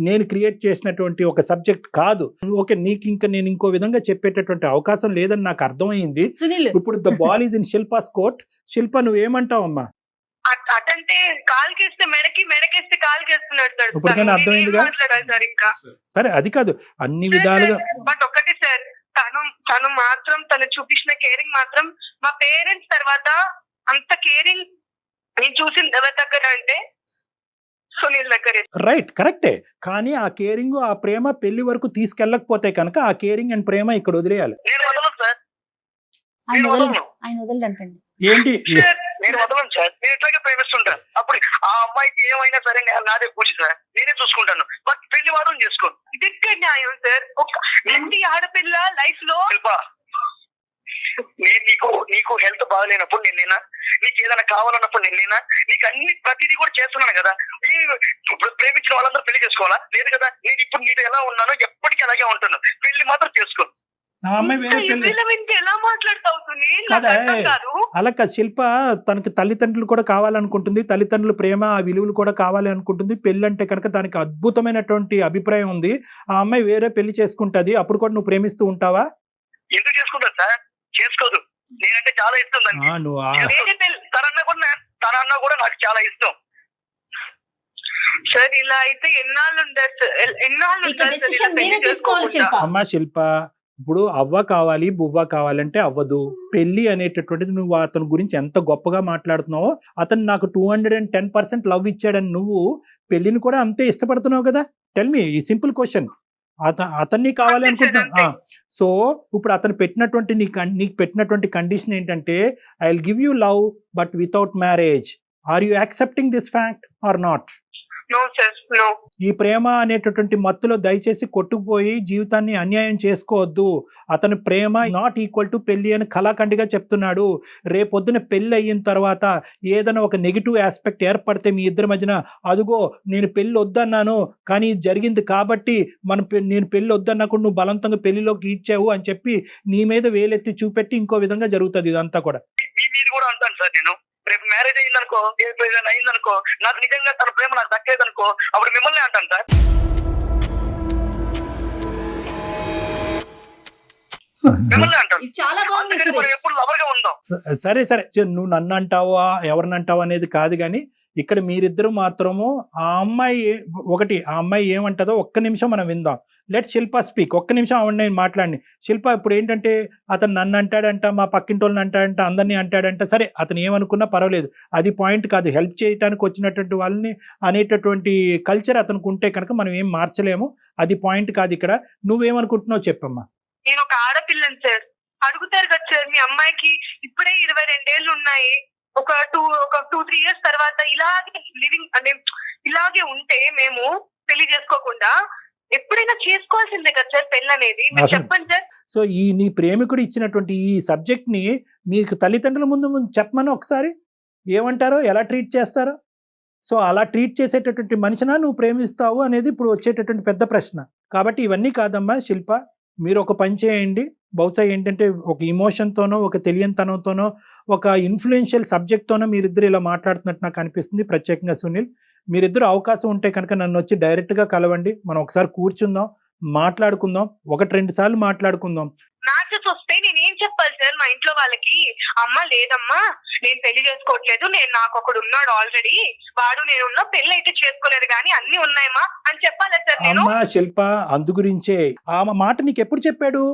నేను క్రియేట్ చేసినటువంటి ఒక సబ్జెక్ట్ కాదు. ఓకే, నీకు ఇంకా నేను ఇంకో విధంగా చెప్పేటటువంటి అవకాశం లేదని నాకు అర్థమైంది. సునీల్ ఇప్పుడు the ball is in Shilpa's court. Shilpa, నువ్వేమంటావమ్మా? అటంటే కాలుకేస్తే మెడకేస్తే కాలుకేస్తున్నాడు సార్. ఇప్పటికైనా అర్థమైందిగా? మాట్లాడాలి సార్ ఇంకా. సరే, అది కాదు, అన్ని విధాలుగా. బట్ ఒకటి సార్, తను మాత్రం తను చూపించిన కేరింగ్ మాత్రం మా పేరెంట్స్ తర్వాత అంత కేరింగ్ నేను చూసింది ఎవరి దగ్గర అంటే సునీల్ దగ్గరే. రైట్, కరెక్టే. కానీ ఆ కేరింగ్, ఆ ప్రేమ పెళ్లి వరకు తీసుకెళ్ళకపోతే కనుక ఆ కేరింగ్ అండ్ ప్రేమ ఇక్కడ వదిలేయాలి. నేను వదలను సార్, ఆయన నేను వదలండి, వదలను. ఆయన వదలండి అంటండి. ఏంటి? నేను వదలను సార్. నేను ఇట్లాగే ప్రేమిస్తుంటా. అప్పుడు ఆ అమ్మాయికి ఏమైనా సరే నాదే పూచి సార్, నేనే చూసుకుంటాను. బట్ పెళ్లి మాత్రం చేసుకోను. ఇది ఎక్కడ న్యాయం సార్? ఒక ప్రతి ఆడపిల్ల లైఫ్ లో శిల్ప, నేను నీకు హెల్త్ బాగలేనప్పుడు నేనేనా? నీకు ఏదైనా కావాలన్నప్పుడు నేనేనా? నీకు అన్ని ప్రతిదీ కూడా చేస్తున్నాను కదా. ఇప్పుడు ప్రేమించిన వాళ్ళందరూ పెళ్లి చేసుకోవాలా? లేదు కదా. నేను ఇప్పుడు నీతో ఎలా ఉన్నానో ఎప్పటికీ అలాగే ఉంటాను. పెళ్లి మాత్రం చేసుకోను. ఆ అమ్మాయి వేరే పెళ్లి ఎలా మాట్లాడతావు సునీల్? నాకు కదా, అర్థం కాదు. అలా కాదు. శిల్ప తనకి తల్లిదండ్రులు కూడా కావాలనుకుంటుంది, తల్లిదండ్రుల ప్రేమ, ఆ విలువలు కూడా కావాలి అనుకుంటుంది. పెళ్లి అంటే కనుక దానికి అద్భుతమైనటువంటి అభిప్రాయం ఉంది. ఆ అమ్మాయి వేరే పెళ్లి చేసుకుంటది, అప్పుడు కూడా నువ్వు ప్రేమిస్తూ ఉంటావా? ఎందుకు చేసుకుంటా సార్? చేసుకోదు. నేనంటే చాలా ఇష్టం దానికి. నువ్వు తనన్నా కూడా నాకు చాలా ఇష్టం. సార్ ఇలా అయితే ఎన్నాళ్ళు ఉంటారు సార్? ఎన్నాళ్ళు ఇక ఉంటారు సార్ decision ఇలా పెళ్లి మీరే తీసుకోవాలి చేసుకోకుండా? శిల్ప. అమ్మా శిల్ప, ఇప్పుడు అవ్వ కావాలి బువ్వ కావాలంటే అవ్వదు. పెళ్లి అనేటటువంటిది నువ్వు అతని గురించి ఎంత గొప్పగా మాట్లాడుతున్నావో, అతను నాకు 210% లవ్ ఇచ్చాడని నువ్వు పెళ్లిని కూడా అంతే ఇష్టపడుతున్నావు కదా. టెల్ మీ ఈ సింపుల్ క్వశ్చన్. అతన్ని కావాలి అనుకుంటున్నా. సో ఇప్పుడు అతను పెట్టినటువంటి నీకు పెట్టినటువంటి కండిషన్ ఏంటంటే, I will give you love but without marriage. Are you accepting this fact or not? No sir, no. ఈ ప్రేమ అనేటటువంటి మత్తులో దయచేసి కొట్టుకుపోయి జీవితాన్ని అన్యాయం చేసుకోవద్దు. అతని ప్రేమ నాట్ ఈక్వల్ టు పెళ్లి అని కళాఖండిగా చెప్తున్నాడు. రేపొద్దున పెళ్లి అయిన తర్వాత ఏదైనా ఒక నెగిటివ్ ఆస్పెక్ట్ ఏర్పడితే మీ ఇద్దరి మధ్యన, అదుగో నేను పెళ్లి వద్దన్నాను కానీ ఇది జరిగింది కాబట్టి నేను పెళ్లి వద్దన్నప్పుడు నువ్వు బలవంతంగా పెళ్లిలోకి ఈడ్చావు అని చెప్పి నీ మీద వేలెత్తి చూపెట్టి ఇంకో విధంగా జరుగుతుంది ఇదంతా కూడా. మీ మీద కూడా అంటాను సార్ నేను. రేపు మ్యారేజ్ అయిందనుకో, ఏదైనా అయిందనుకో, నాకు నిజంగా తన ప్రేమ నాకు దక్కలేదనుకో, అప్పుడు మిమ్మల్ని అంటాను సార్. మిమ్మల్ని అంటాను. ఇది చాలా బాగుంది అందుకని మనం సురేష్. ఎప్పుడు లవర్ గా ఉందాం. సరే నువ్వు నన్ను అంటావా ఎవరిని అంటావా అనేది కాదు, కానీ ఇక్కడ మీరిద్దరు మాత్రము ఆ అమ్మాయి ఏమంటదో ఒక్క నిమిషం మనం విందాం. లెట్ శిల్ప స్పీక్. ఒక్క నిమిషం ఆవిడ నేను మాట్లాడి. శిల్ప, ఇప్పుడు ఏంటంటే అతను నన్ను అంటాడంట, మా పక్కింటి వాళ్ళని అంటాడంట, అందరినీ అంటాడంట. సరే, అతను ఏమనుకున్నా పర్వాలేదు, అది పాయింట్ కాదు. హెల్ప్ చేయడానికి వచ్చినటువంటి వాళ్ళని అనేటటువంటి కల్చర్ అతనికి ఉంటే కనుక మనం ఏం మార్చలేము. అది పాయింట్ కాదు ఇక్కడ. నువ్వేమనుకుంటున్నావు చెప్పమ్మా. నేను ఒక ఆడపిల్లని సార్. అడుగుతారు కదా సార్, మీ అమ్మాయికి ఇప్పుడే 22 ఏళ్ళు ఉన్నాయి, ఒక 2-3 years తర్వాత ఇలాగే లివింగ్ అంటే ఇలాగే ఉంటే మేము పెళ్లి చేసుకోకుండా ఎప్పుడైనా చేసుకోవాల్సిందే కదా సార్ పెళ్లి అనేది. మీరు అసలు- చెప్పండి సార్. సో నీ ప్రేమికుడు ఇచ్చినటువంటి ఈ సబ్జెక్ట్ ని మీకు తల్లిదండ్రుల ముందు చెప్పమని ఒకసారి ఏమంటారో, ఎలా ట్రీట్ చేస్తారో. సో అలా ట్రీట్ చేసేటటువంటి మనిషినా నువ్వు ప్రేమిస్తావు అనేది ఇప్పుడు వచ్చేటటువంటి పెద్ద ప్రశ్న. కాబట్టి ఇవన్నీ కాదమ్మా శిల్ప, మీరు ఒక పని చేయండి. బహుశా ఏంటంటే ఒక ఇమోషన్తోనో, ఒక తెలియనితనంతోనో, ఒక ఇన్ఫ్లుయెన్షియల్ సబ్జెక్ట్తోనో మీరిద్దరు ఇలా మాట్లాడుతున్నట్టు నాకు అనిపిస్తుంది. ప్రత్యేకంగా సునీల్, మీరిద్దరు అవకాశం ఉంటే కనుక నన్ను వచ్చి డైరెక్ట్గా కలవండి. మనం ఒకసారి కూర్చుందాం, మాట్లాడుకుందాం, 1-2 సార్లు మాట్లాడుకుందాం. మ్యాచెస్ వస్తే నేనేం చెప్పాలి సార్ మా ఇంట్లో వాళ్ళకి? అమ్మ లేదమ్మా, నేను పెళ్లి చేసుకోవట్లేదు, నాకు ఒకడు ఉన్నాడు ఆల్రెడీ, వాడు నేనున్నా పెళ్లి అయితే చేసుకోలేదు కానీ అన్ని ఉన్నాయమ్మా అని చెప్పాలి సార్ నేను? అమ్మా శిల్ప, అందు గురించే ఆ మాట నీకు ఎప్పుడు చెప్పాడు?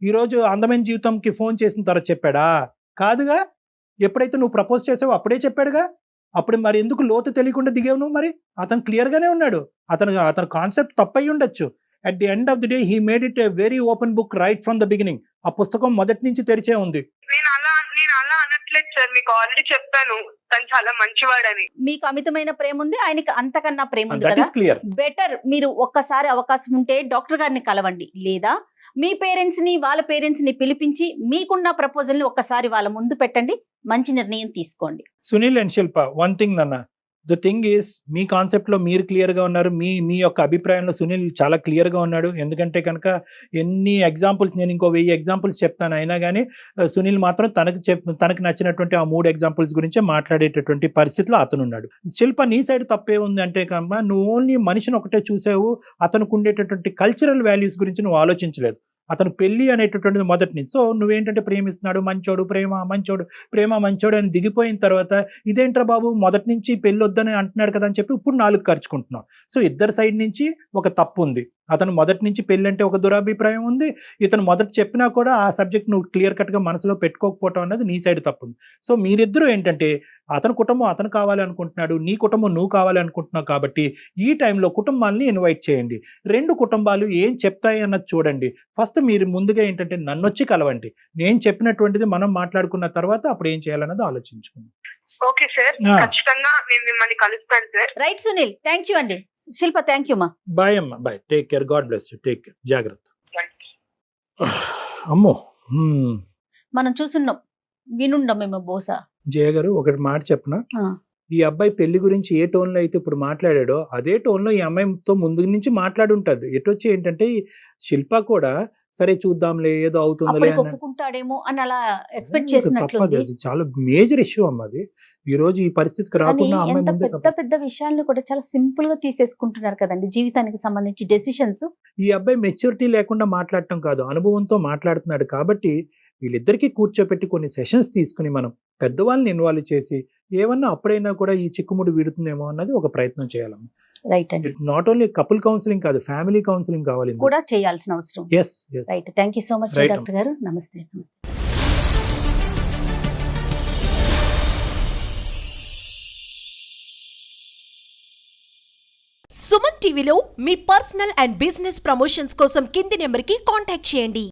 ఈ రోజు అందమైన జీవితంకి ఫోన్ చేసిన తర్వాత చెప్పాడా? కాదుగా. ఎప్పుడైతే నువ్వు ప్రపోజ్ చేసావో అప్పుడే చెప్పాడుగా. అప్పుడు మరి ఎందుకు లోతు తెలియకుండా దిగావు నువ్వు? మరి అతను క్లియర్ గానే ఉన్నాడు. అతను కాన్సెప్ట్ తప్పయి ఉండొచ్చు. At the end of the day he made it a very open book right from the beginning. ఆ పుస్తకం మొదటి నుంచి తెరిచే ఉంది. నేను అలా అనట్లేదు సార్, మీకు ఆల్రెడీ చెప్పాను తను చాలా మంచివాడని. మీకు అమితమైన ప్రేమ ఉంది, ఆయనకి అంతకన్నా ప్రేమ ఉంది దట్ కదా. Is clear. బెటర్ మీరు ఒక్కసారి అవకాశం ఉంటే డాక్టర్ గారిని కలవండి, లేదా మీ పేరెంట్స్ ని వాళ్ళ పేరెంట్స్ ని పిలిపించి మీకున్న ప్రపోజల్ ని ఒక్కసారి వాళ్ళ ముందు పెట్టండి. మంచి నిర్ణయం తీసుకోండి. Sunil and Shilpa, one thing నాన్న, ద థింగ్ ఈస్ మీ కాన్సెప్ట్లో మీరు క్లియర్గా ఉన్నారు, మీ యొక్క అభిప్రాయంలో సునీల్ చాలా క్లియర్గా ఉన్నాడు. ఎందుకంటే కనుక ఎన్ని ఎగ్జాంపుల్స్, నేను ఇంకో 1000 ఎగ్జాంపుల్స్ చెప్తాను, అయినా కానీ సునీల్ మాత్రం తనకు నచ్చినటువంటి ఆ 3 ఎగ్జాంపుల్స్ గురించే మాట్లాడేటటువంటి పరిస్థితిలో అతను ఉన్నాడు. శిల్ప నీ సైడ్ తప్పే ఉంది అంటే కనుక నువ్వు ఓన్లీ మనిషిని ఒకటే చూసావు, అతనికి ఉండేటటువంటి కల్చరల్ వాల్యూస్ గురించి నువ్వు ఆలోచించలేదు. అతను పెళ్లి అనేటటువంటిది మొదటి నుంచి. సో నువ్వేంటంటే ప్రేమిస్తున్నాడు, మంచోడు, ప్రేమ మంచోడు అని దిగిపోయిన తర్వాత ఇదేంట్రా బాబు మొదటి నుంచి పెళ్లి వద్దని అంటున్నాడు కదా అని చెప్పి ఇప్పుడు 4 ఖర్చుకుంటున్నావు. సో ఇద్దరు సైడ్ నుంచి ఒక తప్పు ఉంది. అతను మొదటి నుంచి పెళ్లి అంటే ఒక దురాభిప్రాయం ఉంది, ఇతను మొదట చెప్పినా కూడా ఆ సబ్జెక్ట్ నువ్వు క్లియర్ కట్గా మనసులో పెట్టుకోకపోవటం అనేది నీ సైడ్ తప్పు ఉంది. సో మీరిద్దరూ ఏంటంటే అతని కుటుంబం అతను కావాలి అనుకుంటున్నాడు, నీ కుటుంబం నువ్వు కావాలి అనుకుంటున్నావు. కాబట్టి ఈ టైంలో కుటుంబాలని ఇన్వైట్ చేయండి, 2 కుటుంబాలు ఏం చెప్తాయి అన్నది చూడండి. ఫస్ట్ మీరు ముందుగా ఏంటంటే నన్ను వచ్చి కలవండి, నేను చెప్పినటువంటిది మనం మాట్లాడుకున్న తర్వాత అప్పుడు ఏం చేయాలన్నది ఆలోచించుకుందాం. ఓకే సార్, ఖచ్చితంగా నేను మిమ్మల్ని కలుస్తాను sir. Right Sunil, thank you అండి. శిల్ప థ్యాంక్ యూ మా. బాయ్ అమ్మా, bye, take care, God bless you, take care, జాగ్రత్త. అమ్మో, మనం చూసున్నాం, వినుండం మేము బహుశా. జయ గారు ఒకటి మాట చెప్పనా, ఈ అబ్బాయి పెళ్లి గురించి ఏ టోన్లో అయితే ఇప్పుడు మాట్లాడాడో అదే టోన్లో ఈ అమ్మాయితో ముందు నుంచి మాట్లాడుంటాడు. ఎటొచ్చి ఏంటంటే శిల్ప కూడా సరే చూద్దాంలే ఏదో అవుతుందిలే ఒప్పుకుంటాడేమో అని అలా ఎక్స్పెక్ట్ చేసినట్లుంది. అది చాలా మేజర్ ఇష్యూ అమ్మ. అది ఈ రోజు ఈ పరిస్థితికి రాకుండా అమ్మాయి ముందే పెద్ద విషయాలను కూడా చాలా సింపుల్ గా తీసేసుకుంటున్నారు కదండి, జీవితానికి సంబంధించి డెసిషన్స్. ఈ అబ్బాయి మెచ్యూరిటీ లేకుండా మాట్లాడటం కాదు, అనుభవంతో మాట్లాడుతున్నాడు. కాబట్టి వీళ్ళిద్దరికీ కూర్చోపెట్టి కొన్ని సెషన్స్ తీసుకుని మనం పెద్దవాళ్ళని ఇన్వాల్వ్ చేసి ఏమన్నా అప్పుడైనా కూడా ఈ చిక్కుముడి వీడుతుందేమో అన్నది ఒక ప్రయత్నం చేయాలమ్మా. రైట్ అండి. నాట్ ఓన్లీ కపుల్ కౌన్సిలింగ్ కాదు, ఫ్యామిలీ కౌన్సిలింగ్ కావాలి కూడా చేయాల్సిన అవసరం. Right, thank you so much doctor గారు. నమస్తే. సుమన్ టీవీలో మీ పర్సనల్ అండ్ బిజినెస్ ప్రమోషన్స్ కోసం కింది నెంబర్కి కాంటాక్ట్ చేయండి.